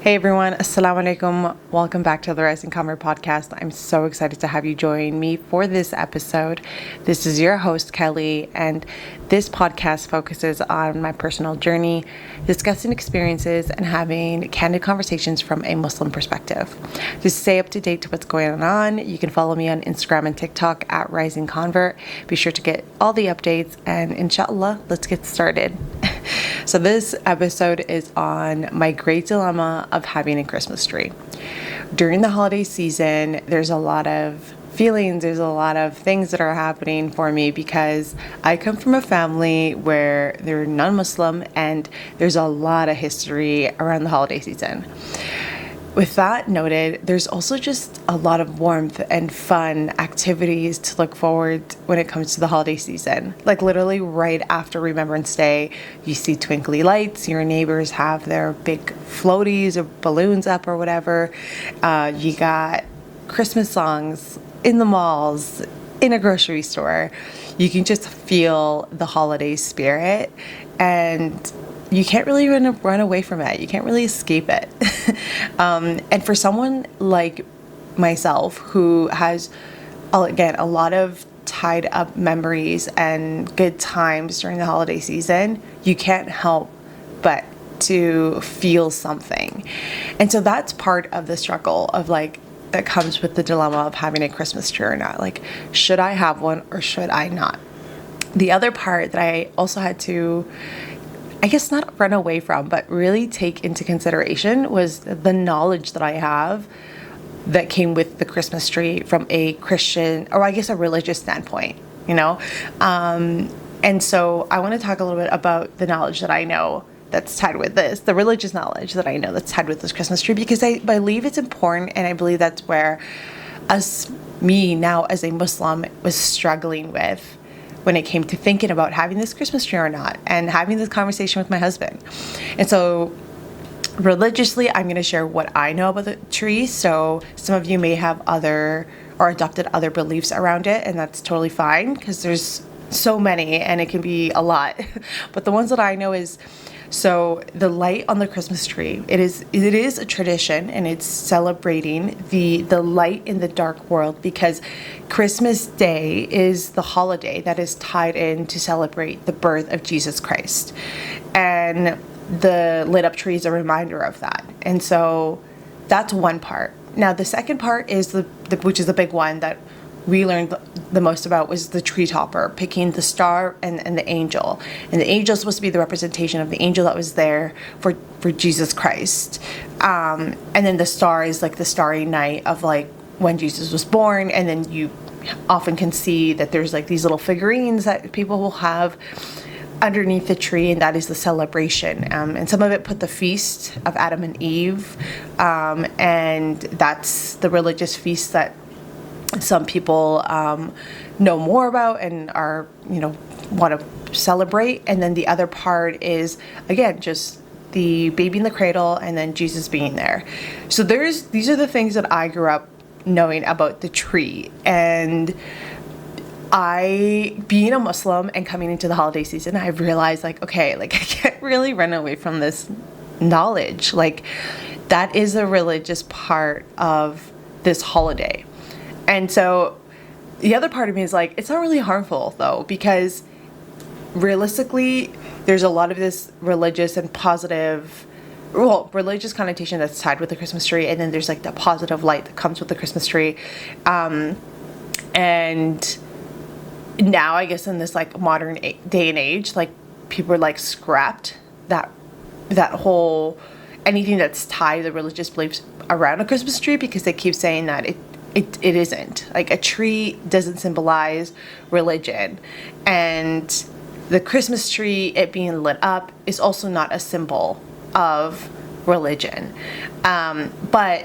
Hey everyone, Assalamu alaikum. Welcome back to the Rising Convert podcast. I'm so excited to have you join me for this episode. This is your host, Kelly, and this podcast focuses on my personal journey, discussing experiences, and having candid conversations from a Muslim perspective. To stay up to date to what's going on, you can follow me on Instagram and TikTok at Rising Convert. Be sure to get all the updates, and inshallah, let's get started. So this episode is on my great dilemma of having a Christmas tree. During the holiday season, there's a lot of feelings, there's a lot of things that are happening for me because I come from a family where they're non-Muslim and there's a lot of history around the holiday season. With that noted, there's also just a lot of warmth and fun activities to look forward when it comes to the holiday season. Like literally right after Remembrance Day, you see twinkly lights, your neighbors have their big floaties or balloons up or whatever. You got Christmas songs in the malls, in a grocery store. You can just feel the holiday spirit, and you can't really run away from it. You can't really escape it. And for someone like myself who has, again, a lot of tied up memories and good times during the holiday season, you can't help but to feel something. And so that's part of the struggle of that comes with the dilemma of having a Christmas tree or not. Like, should I have one or should I not? The other part that I also had to, I guess, not run away from, but really take into consideration was the knowledge that I have that came with the Christmas tree from a Christian, or I guess a religious standpoint, you know? And so I want to talk a little bit about the knowledge that I know that's tied with this, the religious knowledge that I know that's tied with this Christmas tree, because I believe it's important, and I believe that's where me now as a Muslim was struggling with when it came to thinking about having this Christmas tree or not, and having this conversation with my husband. And so religiously, I'm going to share what I know about the tree. So some of you may have other or adopted other beliefs around it, and that's totally fine because there's so many and it can be a lot. But the ones that I know is, so the light on the Christmas tree, it is a tradition, and it's celebrating the light in the dark world, because Christmas Day is the holiday that is tied in to celebrate the birth of Jesus Christ. And the lit up tree is a reminder of that. And so that's one part. Now the second part is which is the big one that we learned the most about, was the tree topper, picking the star and the angel. And the angel is supposed to be the representation of the angel that was there for Jesus Christ. And then the star is like the starry night of like when Jesus was born. And then you often can see that there's like these little figurines that people will have underneath the tree, and that is the celebration. And some of it put the feast of Adam and Eve. And that's the religious feast that some people know more about and are, want to celebrate. And then the other part is, again, just the baby in the cradle and then Jesus being there. So these are the things that I grew up knowing about the tree. And being a Muslim and coming into the holiday season, I've realized I can't really run away from this knowledge. Like, that is a religious part of this holiday. And so the other part of me is like, it's not really harmful though, because realistically, there's a lot of this religious and positive, religious connotation that's tied with the Christmas tree. And then there's like the positive light that comes with the Christmas tree. And now I guess in this like modern day and age, like people are like scrapped that whole, anything that's tied to the religious beliefs around a Christmas tree, because they keep saying that it isn't. Like, a tree doesn't symbolize religion. And the Christmas tree, it being lit up, is also not a symbol of religion. But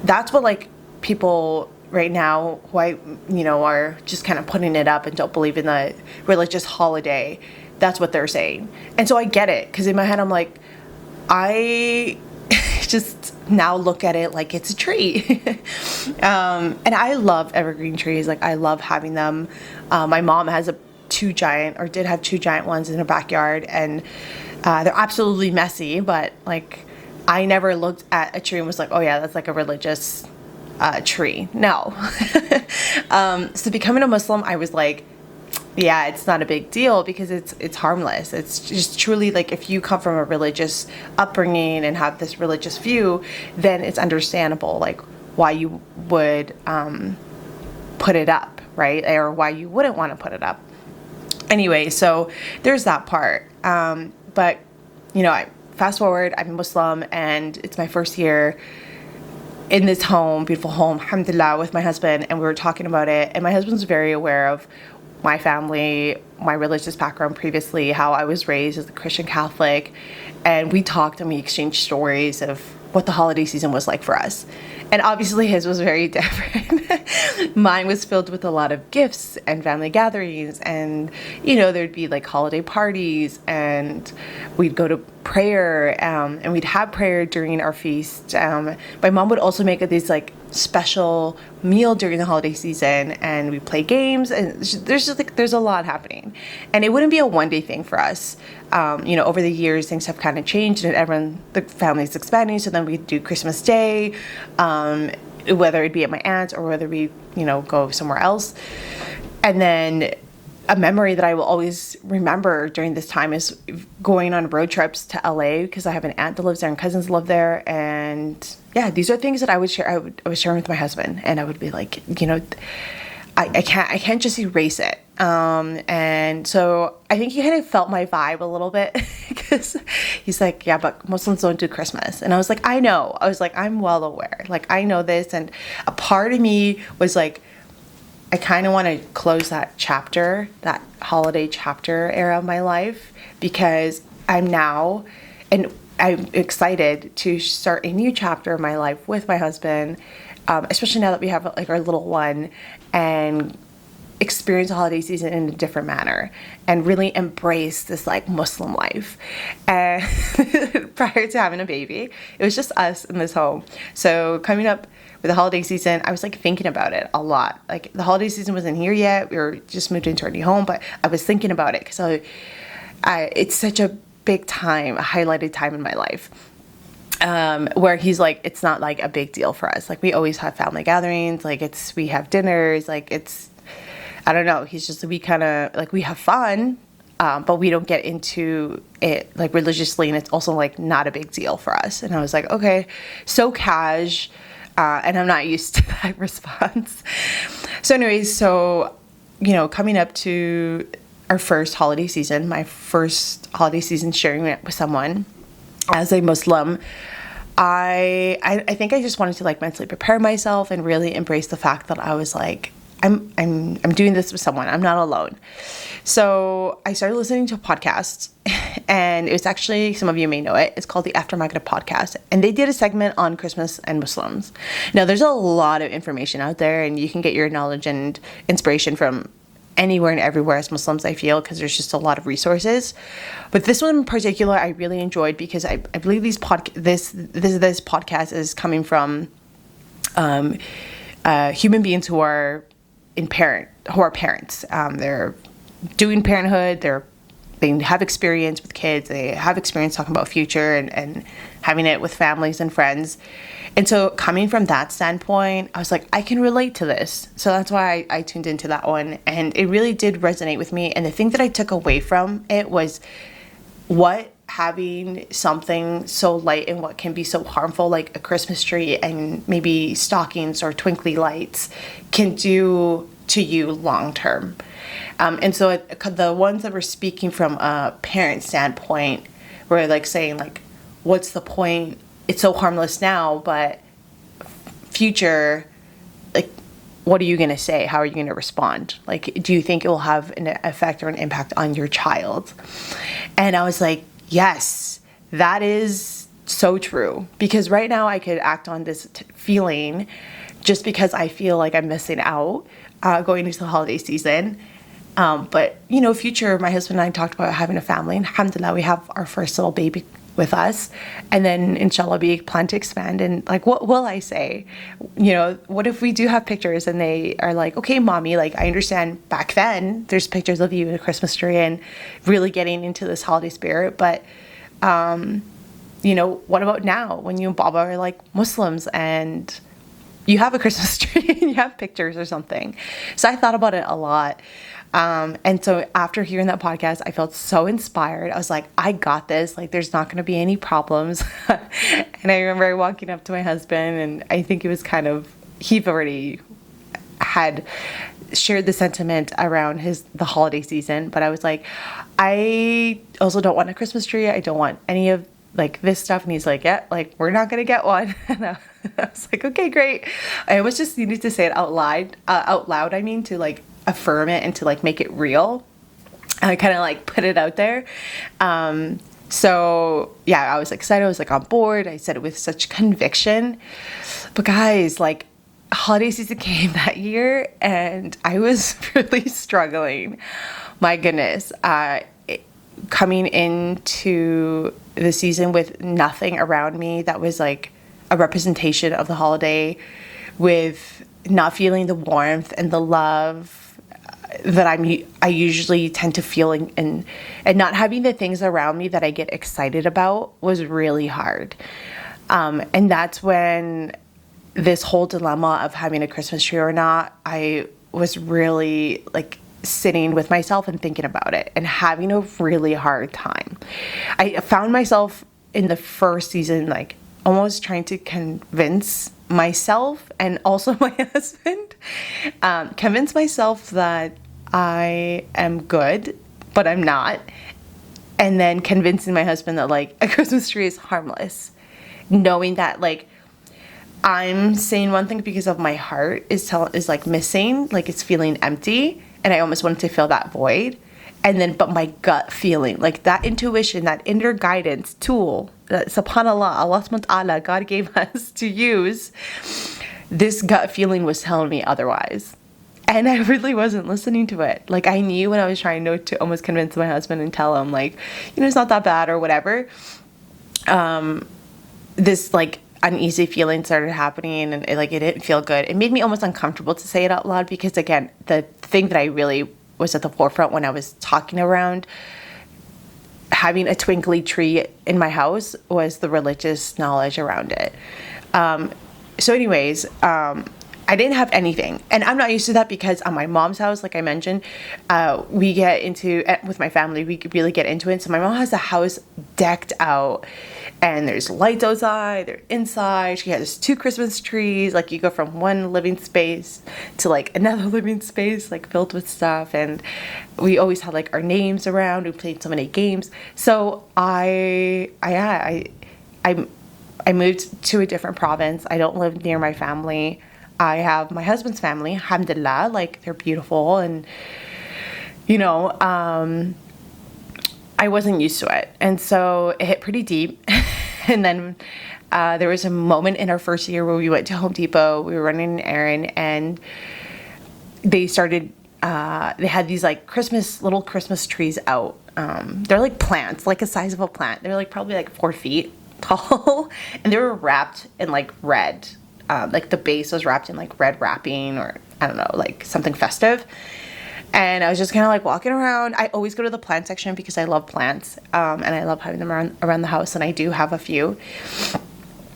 that's what like people right now who are just kind of putting it up and don't believe in the religious holiday, that's what they're saying. And so I get it, because in my head I'm like, I just now look at it like it's a tree. And I love evergreen trees. Like, I love having them. My mom has did have two giant ones in her backyard, and they're absolutely messy, but like I never looked at a tree and was like, oh yeah, that's like a religious tree. No. So becoming a Muslim, I was like, yeah, it's not a big deal because it's harmless. It's just truly like if you come from a religious upbringing and have this religious view, then it's understandable like why you would put it up, right? Or why you wouldn't want to put it up. Anyway, so there's that part. But I fast forward, I'm Muslim, and it's my first year in this home, beautiful home, alhamdulillah, with my husband, and we were talking about it, and my husband's very aware of my family, my religious background previously, how I was raised as a Christian Catholic, and we talked and we exchanged stories of what the holiday season was like for us. And obviously his was very different. Mine was filled with a lot of gifts and family gatherings, and there'd be like holiday parties, and we'd go to prayer, and we'd have prayer during our feast. My mom would also make these like special meal during the holiday season, and we play games, and there's a lot happening, and it wouldn't be a one day thing for us. Over the years things have kind of changed, and the family's expanding, so then we do Christmas Day, whether it be at my aunt's or whether we go somewhere else. And then a memory that I will always remember during this time is going on road trips to LA, because I have an aunt that lives there and cousins live there. And yeah, these are things that I would share. I was sharing with my husband, and I would be like, I can't just erase it. And so I think he kind of felt my vibe a little bit, because he's like, yeah, but Muslims don't do Christmas. And I was like, I know. I was like, I'm well aware. Like, I know this. And a part of me was like, I kind of want to close that chapter, that holiday chapter era of my life, because I'm now, and I'm excited to start a new chapter of my life with my husband, especially now that we have like our little one, and experience the holiday season in a different manner and really embrace this like Muslim life. And prior to having a baby, it was just us in this home. So coming up with the holiday season, I was like thinking about it a lot. Like the holiday season wasn't here yet. We were just moved into our new home, but I was thinking about it because it's such a big time, a highlighted time in my life. Where he's like, it's not like a big deal for us. Like we always have family gatherings, like we have dinners, like I don't know. He's just, we kind of like, we have fun, but we don't get into it like religiously. And it's also like not a big deal for us. And I was like, okay, so cash. And I'm not used to that response. So anyways, coming up to our first holiday season, my first holiday season sharing it with someone as a Muslim, I think I just wanted to like mentally prepare myself and really embrace the fact that I was like, I'm doing this with someone. I'm not alone. So I started listening to a podcast, and it was actually, some of you may know it, it's called the After Maghrib podcast, and they did a segment on Christmas and Muslims. Now there's a lot of information out there, and you can get your knowledge and inspiration from anywhere and everywhere as Muslims, I feel, because there's just a lot of resources. But this one in particular I really enjoyed, because I believe this podcast is coming from human beings who are parents. They're doing parenthood, they have experience with kids, they have experience talking about future and having it with families and friends. And so coming from that standpoint, I was like, I can relate to this. So that's why I tuned into that one, and it really did resonate with me. And the thing that I took away from it was what having something so light and what can be so harmful, like a Christmas tree and maybe stockings or twinkly lights, can do to you long term. And so the ones that were speaking from a parent standpoint were like saying like, what's the point? It's so harmless now, but future, like, what are you going to say? How are you going to respond? Like, do you think it will have an effect or an impact on your child? And I was like, yes, that is so true. Because right now I could act on this feeling just because I feel like I'm missing out going into the holiday season. But, future, my husband and I talked about having a family. And alhamdulillah, we have our first little baby with us. And then inshallah, we plan to expand. And like, what will I say? What if we do have pictures and they are like, okay, mommy, like I understand back then there's pictures of you in a Christmas tree and really getting into this holiday spirit. But what about now when you and Baba are like Muslims and you have a Christmas tree and you have pictures or something? So I thought about it a lot. And so after hearing that podcast, I felt so inspired. I was like, I got this. Like, there's not going to be any problems. And I remember walking up to my husband, and I think it was he already had shared the sentiment around the holiday season. But I was like, I also don't want a Christmas tree. I don't want any of like this stuff. And he's like, yeah, like, we're not going to get one. And I was like, okay, great. I almost just needed to say it out loud, to like affirm it and to like make it real. And I kind of like put it out there. So yeah, I was excited. I was like on board. I said it with such conviction. But guys, like, holiday season came that year and I was really struggling. My goodness. Coming into the season with nothing around me that was like a representation of the holiday, with not feeling the warmth and the love that I usually tend to feel, and not having the things around me that I get excited about was really hard. And that's when this whole dilemma of having a Christmas tree or not, I was really like sitting with myself and thinking about it and having a really hard time. I found myself in the first season, like almost trying to convince myself and also my husband, convince myself that I am good, but I'm not. And then convincing my husband that like a Christmas tree is harmless, knowing that like I'm saying one thing because of my heart is like missing, like it's feeling empty. And I almost wanted to fill that void. And then, but my gut feeling, like that intuition, that inner guidance tool that subhanAllah, Allah subhanahu wa ta'ala, God gave us to use, this gut feeling was telling me otherwise. And I really wasn't listening to it. Like I knew when I was trying to almost convince my husband and tell him like, it's not that bad or whatever. This like uneasy feeling started happening and it didn't feel good. It made me almost uncomfortable to say it out loud because again, the thing that I really was at the forefront when I was talking around having a twinkly tree in my house was the religious knowledge around it. So anyways, I didn't have anything. And I'm not used to that because on my mom's house, like I mentioned, we get into, with my family, we could really get into it. So my mom has the house decked out and there's lights outside, they're inside. She has 2 Christmas trees. Like you go from one living space to like another living space, like filled with stuff. And we always had like our names around. We played so many games. So I moved to a different province. I don't live near my family. I have my husband's family, alhamdulillah, like they're beautiful and, I wasn't used to it. And so it hit pretty deep. And then there was a moment in our first year where we went to Home Depot, we were running an errand and they started, they had these like little Christmas trees out. They're like plants, like a size of a plant. They were like probably like 4 feet tall and they were wrapped in like red. Like the base was wrapped in like red wrapping or I don't know, like something festive. And I was just kind of like walking around. I always go to the plant section because I love plants. And I love having them around the house. And I do have a few.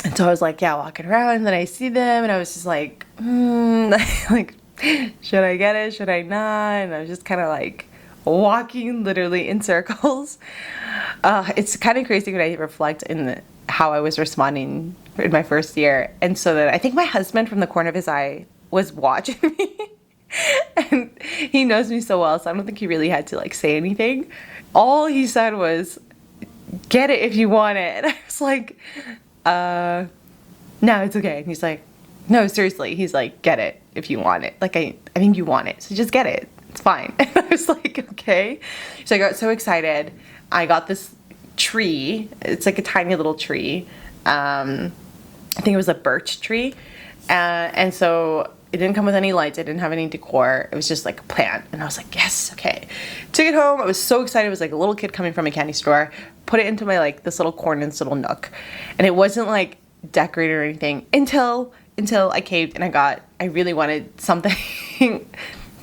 And so I was like, yeah, walking around. And then I see them and I was just like, like, should I get it? Should I not? And I was just kind of like walking literally in circles. It's kind of crazy when I reflect in how I was responding in my first year. And so then I think my husband from the corner of his eye was watching me. And he knows me so well, so I don't think he really had to like say anything. All he said was, get it if you want it. And I was like, no, it's okay. And he's like, no, seriously. He's like, get it if you want it. Like, I think you want it. So just get it. It's fine. And I was like, okay. So I got so excited. I got this tree. It's like a tiny little tree. I think it was a birch tree. And so it didn't come with any lights. It didn't have any decor. It was just like a plant. And I was like, yes, okay. Took it home. I was so excited. It was like a little kid coming from a candy store. Put it into my like this little corner, this little nook. And it wasn't like decorated or anything until I caved and I really wanted something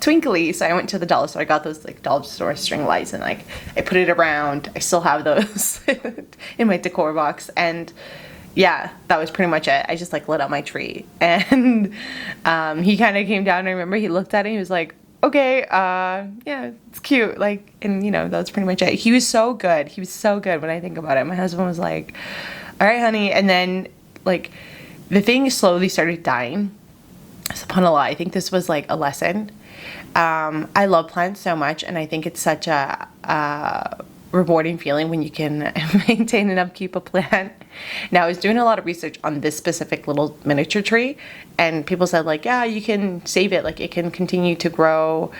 twinkly. So I went to the dollar store. I got those like dollar store string lights, and like I put it around. I still have those in my decor box, and yeah, that was pretty much it. I just like lit up my tree, and he kind of came down. I remember he looked at it. He was like, okay, yeah, it's cute. Like, and you know, that's pretty much it. He was so good. He was so good when I think about it. My husband was like, all right, honey. And then like the thing slowly started dying. SubhanAllah, I think this was like a lesson. I love plants so much, and I think it's such a rewarding feeling when you can maintain and upkeep a plant. Now, I was doing a lot of research on this specific little miniature tree, and people said like, yeah, you can save it, like it can continue to grow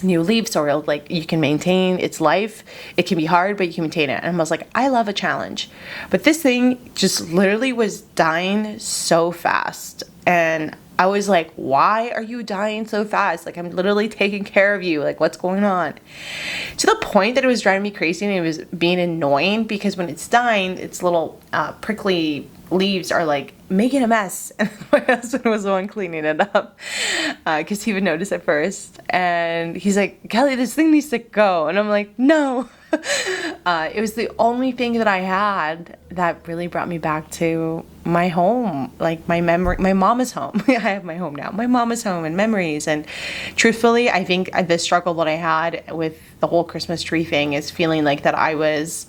new leaves, or like you can maintain its life. It can be hard, but you can maintain it. And I was like, I love a challenge. But this thing just literally was dying so fast, and I was like, why are you dying so fast? Like, I'm literally taking care of you. Like, what's going on? To the point that it was driving me crazy, and it was being annoying, because when it's dying, its little prickly leaves are like making a mess. And my husband was the one cleaning it up, because he would notice at first. And he's like, Kelly, this thing needs to go. And I'm like, no. It was the only thing that I had that really brought me back to my home, like my memory, my mama's home. I have my home now, my mama's home, and memories. And truthfully, I think the struggle that I had with the whole Christmas tree thing is feeling like that I was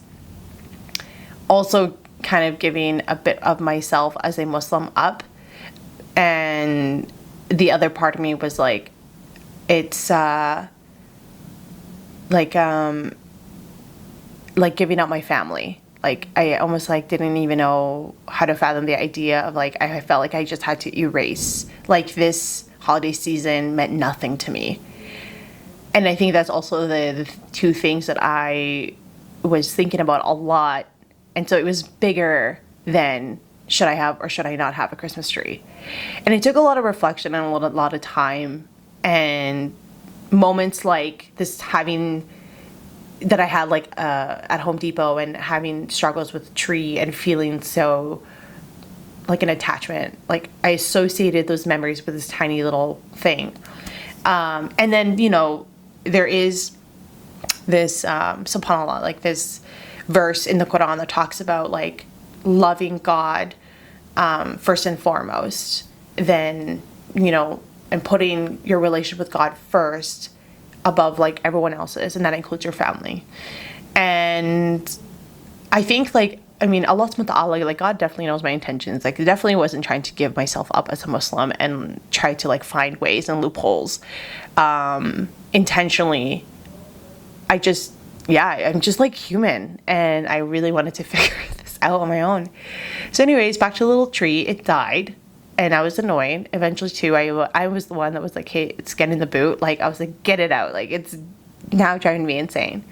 also kind of giving a bit of myself as a Muslim up, and the other part of me was like, it's like giving up my family. Like, I almost like didn't even know how to fathom the idea of like, I felt like I just had to erase, like this holiday season meant nothing to me. And I think that's also the two things that I was thinking about a lot. And so it was bigger than should I have or should I not have a Christmas tree. And it took a lot of reflection and a lot of time, and moments like this having that I had like at Home Depot, and having struggles with tree and feeling so like an attachment. Like, I associated those memories with this tiny little thing. And then, you know, there is this, subhanAllah, like this verse in the Quran that talks about like loving God first and foremost, then, you know, and putting your relationship with God first above like everyone else's, and that includes your family. And I think like, I mean, Allah subhanahu wa ta'ala, like God definitely knows my intentions. Like, I definitely wasn't trying to give myself up as a Muslim and try to like find ways and loopholes intentionally. I'm just like human, and I really wanted to figure this out on my own. So anyways, back to the little tree. It died, and I was annoyed. Eventually too, I was the one that was like, hey, it's getting the boot. Like, I was like, get it out. Like, it's now driving me insane.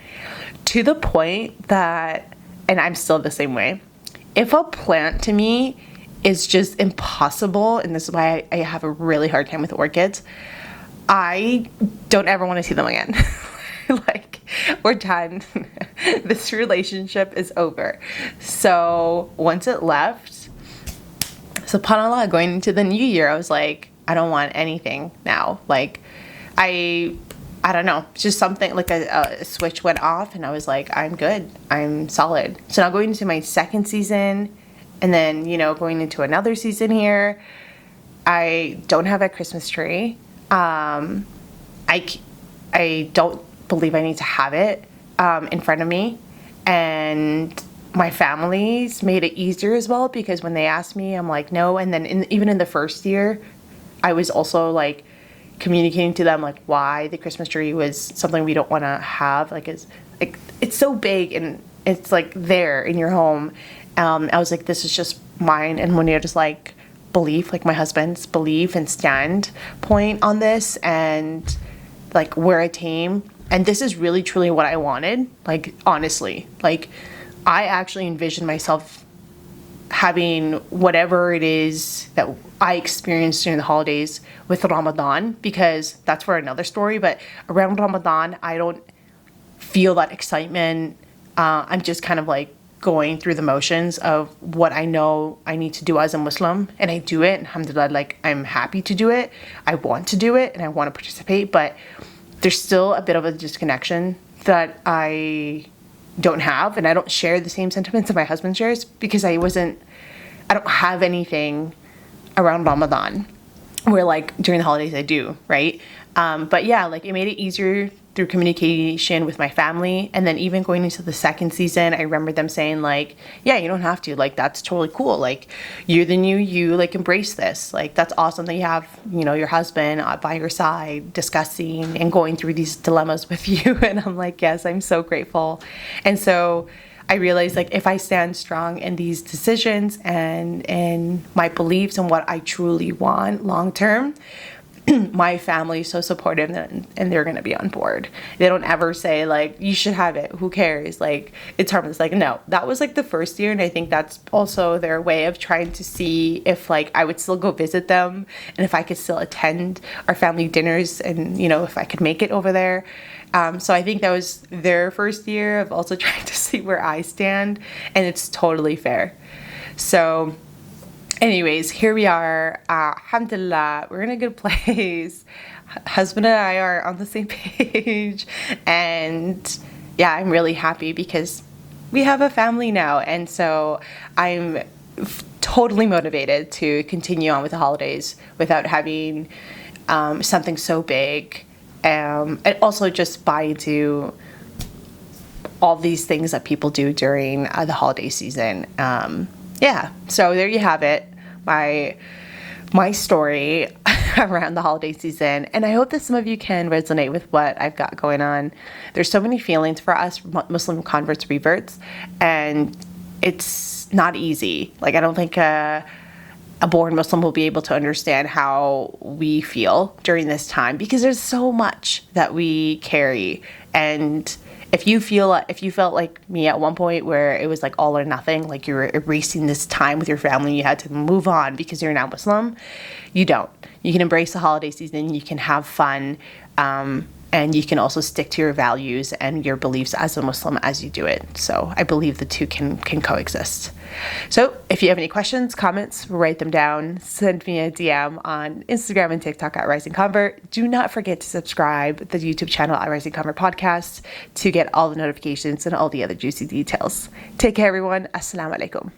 To the point that, and I'm still the same way, if a plant to me is just impossible, and this is why I have a really hard time with orchids, I don't ever want to see them again. Like, we're done. This relationship is over. So once it left, subhanAllah, going into the new year, I was like, I don't want anything now. Like, I don't know, just something like a switch went off, and I was like, I'm good, I'm solid. So now going into my second season, and then, you know, going into another season here, I don't have a Christmas tree. I don't believe I need to have it in front of me, and my family's made it easier as well, because when they asked me, I'm like, no. And then even in the first year, I was also like communicating to them like why the Christmas tree was something we don't want to have. Like, it's so big, and it's like there in your home. I was like, this is just mine. And Munir just like belief, like my husband's belief and stand point on this, and like we're a team. And this is really truly what I wanted. Like, honestly, like I actually envisioned myself having whatever it is that I experienced during the holidays with Ramadan, because that's for another story. But around Ramadan, I don't feel that excitement. I'm just kind of like going through the motions of what I know I need to do as a Muslim, and I do it, alhamdulillah, like I'm happy to do it, I want to do it, and I want to participate, but there's still a bit of a disconnection that I don't have, and I don't share the same sentiments that my husband shares because I don't have anything around Ramadan where like during the holidays I do, right? But yeah, like it made it easier through communication with my family. And then even going into the second season, I remember them saying like, yeah, you don't have to, like, that's totally cool. Like you're the new you, like embrace this. Like that's awesome that you have, you know, your husband by your side discussing and going through these dilemmas with you. And I'm like, yes, I'm so grateful. And so I realized like if I stand strong in these decisions and in my beliefs and what I truly want long term, my family is so supportive and they're going to be on board. They don't ever say like, you should have it, who cares, like it's harmless. Like no, that was like the first year, and I think that's also their way of trying to see if like I would still go visit them and if I could still attend our family dinners and, you know, if I could make it over there. So I think that was their first year of also trying to see where I stand, and it's totally fair. So anyways, here we are. Alhamdulillah, we're in a good place. Husband and I are on the same page. And yeah, I'm really happy because we have a family now. And so I'm totally motivated to continue on with the holidays without having something so big. And also just buy into all these things that people do during the holiday season. Yeah, so there you have it, my story around the holiday season. And I hope that some of you can resonate with what I've got going on. There's so many feelings for us Muslim converts, reverts, and it's not easy. Like I don't think a born Muslim will be able to understand how we feel during this time because there's so much that we carry. And if you felt like me at one point where it was like all or nothing, like you were erasing this time with your family, you had to move on because you're now Muslim, you don't. You can embrace the holiday season, you can have fun, and you can also stick to your values and your beliefs as a Muslim as you do it. So I believe the two can coexist. So if you have any questions, comments, write them down. Send me a DM on Instagram and TikTok at Rising Convert. Do not forget to subscribe to the YouTube channel at Rising Convert Podcast to get all the notifications and all the other juicy details. Take care, everyone. Assalamu alaikum.